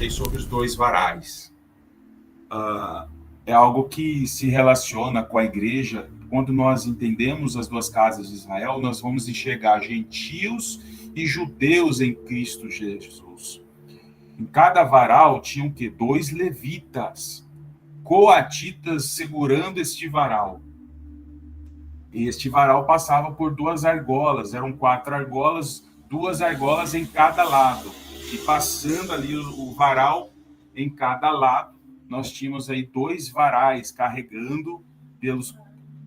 interessante aí sobre os dois varais. É algo que se relaciona com a igreja. Quando nós entendemos as duas casas de Israel, nós vamos enxergar gentios e judeus em Cristo Jesus. Em cada varal tinham que 2 levitas, coatitas, segurando este varal. E este varal passava por 2 argolas, eram 4 argolas, 2 argolas em cada lado. E passando ali o varal em cada lado, nós tínhamos aí 2 varais carregando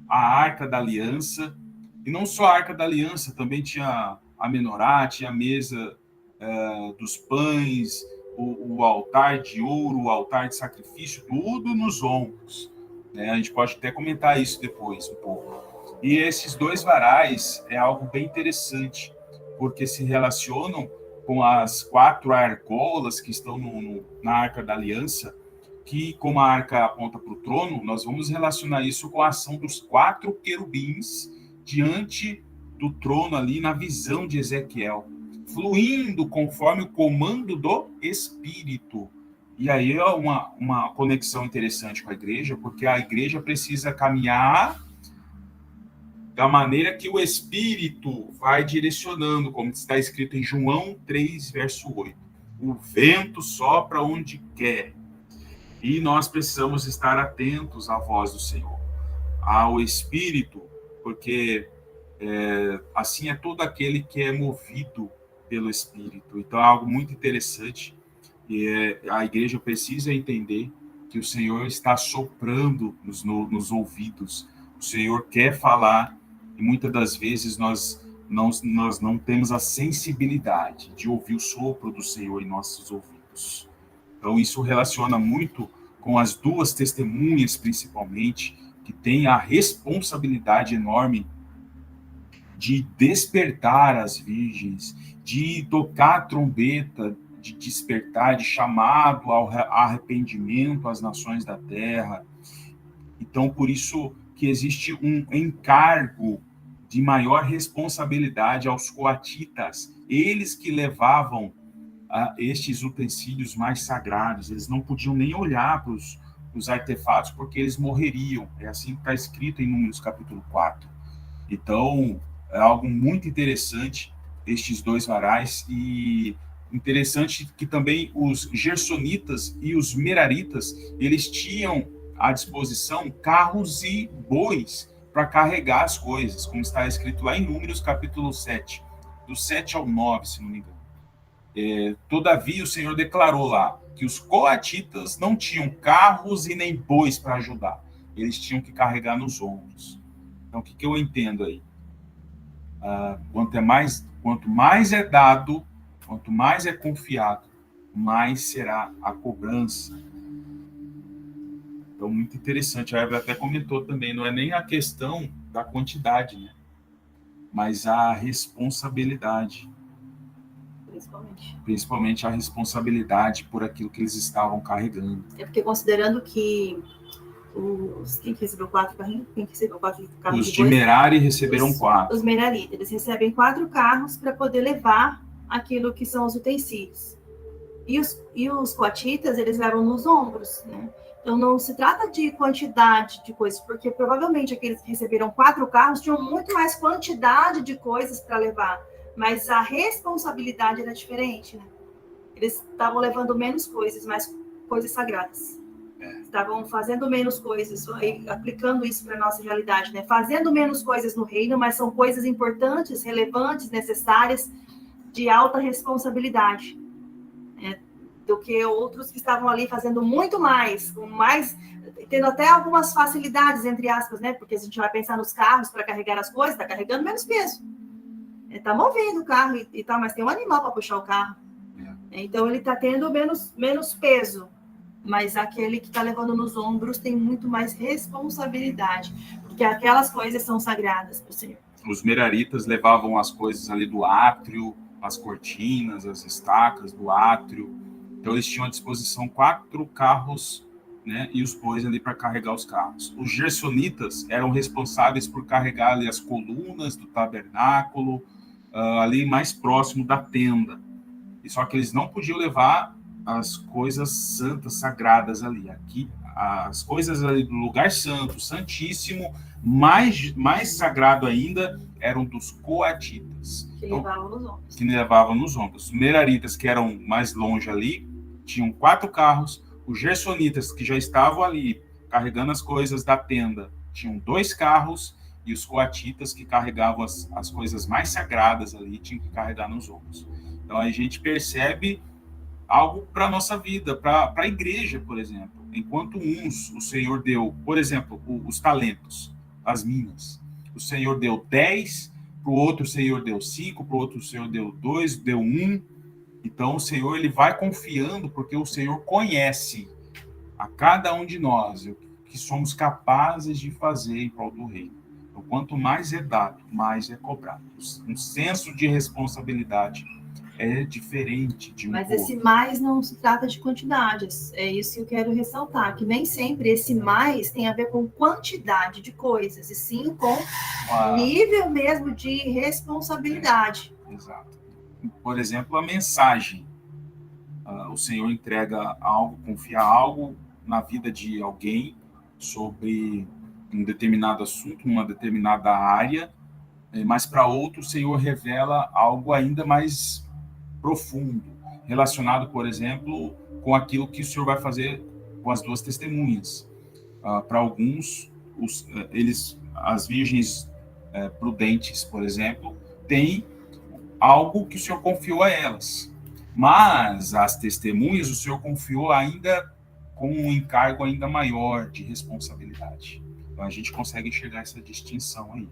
a Arca da Aliança. E não só a Arca da Aliança, também tinha a menorá, tinha a mesa dos pães, o altar de ouro, o altar de sacrifício, tudo nos ombros. Né? A gente pode até comentar isso depois um pouco. E esses 2 varais é algo bem interessante, porque se relacionam com as 4 argolas que estão na Arca da Aliança, que, como a arca aponta para o trono, nós vamos relacionar isso com a ação dos 4 querubins diante do trono ali na visão de Ezequiel, fluindo conforme o comando do Espírito. E aí é uma conexão interessante com a igreja, porque a igreja precisa caminhar da maneira que o Espírito vai direcionando, como está escrito em João 3, verso 8. O vento sopra onde quer. E nós precisamos estar atentos à voz do Senhor, ao Espírito, porque assim é todo aquele que é movido pelo Espírito. Então é algo muito interessante, e a igreja precisa entender que o Senhor está soprando nos ouvidos. O Senhor quer falar, e muitas das vezes nós não temos a sensibilidade de ouvir o sopro do Senhor em nossos ouvidos. Então isso relaciona muito com as 2 testemunhas, principalmente, que têm a responsabilidade enorme de despertar as virgens, de tocar a trombeta, de despertar, de chamado ao arrependimento às nações da terra. Então, por isso que existe um encargo de maior responsabilidade aos coatitas, eles que levavam estes utensílios mais sagrados, eles não podiam nem olhar para os artefatos, porque eles morreriam. É assim que está escrito em Números capítulo 4. Então, é algo muito interessante, estes 2 varais, e interessante que também os gersonitas e os meraritas, eles tinham à disposição carros e bois para carregar as coisas, como está escrito lá em Números capítulo 7, do 7 ao 9, se não me engano. Todavia, o Senhor declarou lá que os coatitas não tinham carros e nem bois para ajudar. Eles tinham que carregar nos ombros. Então, o que eu entendo aí? Quanto mais é dado, quanto mais é confiado, mais será a cobrança. Então, muito interessante. A Eva até comentou também, não é nem a questão da quantidade, né? Mas a responsabilidade. Principalmente a responsabilidade por aquilo que eles estavam carregando. É porque considerando que quem recebeu 4 carrinhos? Quem recebeu 4 carros? Os de Merari receberam 4. Os Merari, eles recebem 4 carros para poder levar aquilo que são os utensílios. E os coatitas, eles levam nos ombros, né? Então não se trata de quantidade de coisas, porque provavelmente aqueles que receberam 4 carros tinham muito mais quantidade de coisas para levar, mas a responsabilidade era diferente, né? Eles estavam levando menos coisas, mais coisas sagradas. Estavam fazendo menos coisas, aplicando isso para a nossa realidade, né? Fazendo menos coisas no reino, mas são coisas importantes, relevantes, necessárias, de alta responsabilidade, né? Do que outros que estavam ali fazendo muito mais, tendo até algumas facilidades, entre aspas, né? Porque a gente vai pensar nos carros para carregar as coisas, está carregando menos peso. Está movendo o carro e tal, mas tem um animal para puxar o carro. Então ele está tendo menos peso. Mas aquele que está levando nos ombros tem muito mais responsabilidade, porque aquelas coisas são sagradas para o Senhor. Os meraritas levavam as coisas ali do átrio, as cortinas, as estacas do átrio. Então eles tinham à disposição 4 carros, né, e os bois ali para carregar os carros. Os gersonitas eram responsáveis por carregar ali as colunas do tabernáculo, ali mais próximo da tenda. E só que eles não podiam levar as coisas santas, sagradas ali. Aqui, as coisas ali do lugar santo, santíssimo, mais sagrado ainda, eram dos coatitas. Que levavam nos ombros. Que levavam nos ombros. Os meraritas, que eram mais longe ali, tinham 4 carros. Os gersonitas, que já estavam ali carregando as coisas da tenda, tinham 2 carros. E os coatitas, que carregavam as coisas mais sagradas ali, tinham que carregar nos ombros. Então a gente percebe algo para a nossa vida, para a igreja, por exemplo. Enquanto uns, o Senhor deu, por exemplo, os talentos, as minas. O Senhor deu 10, para o outro o Senhor deu 5, para o outro o Senhor deu 2, deu 1. Então o Senhor ele vai confiando, porque o Senhor conhece a cada um de nós o que somos capazes de fazer em prol do reino. Então, quanto mais é dado, mais é cobrado. Um senso de responsabilidade é diferente de um Mas outro. esse mais não se trata de quantidades. É isso que eu quero ressaltar, que nem sempre esse mais tem a ver com quantidade de coisas, e sim com nível mesmo de responsabilidade. Exato. Por exemplo, a mensagem. O Senhor entrega algo, confia algo na vida de alguém sobre um determinado assunto, uma determinada área, mas para outro o Senhor revela algo ainda mais profundo, relacionado, por exemplo, com aquilo que o Senhor vai fazer com as 2 testemunhas. Para alguns, as virgens prudentes, por exemplo, têm algo que o Senhor confiou a elas. Mas as testemunhas, o Senhor confiou ainda com um encargo ainda maior de responsabilidade. Então a gente consegue enxergar essa distinção aí.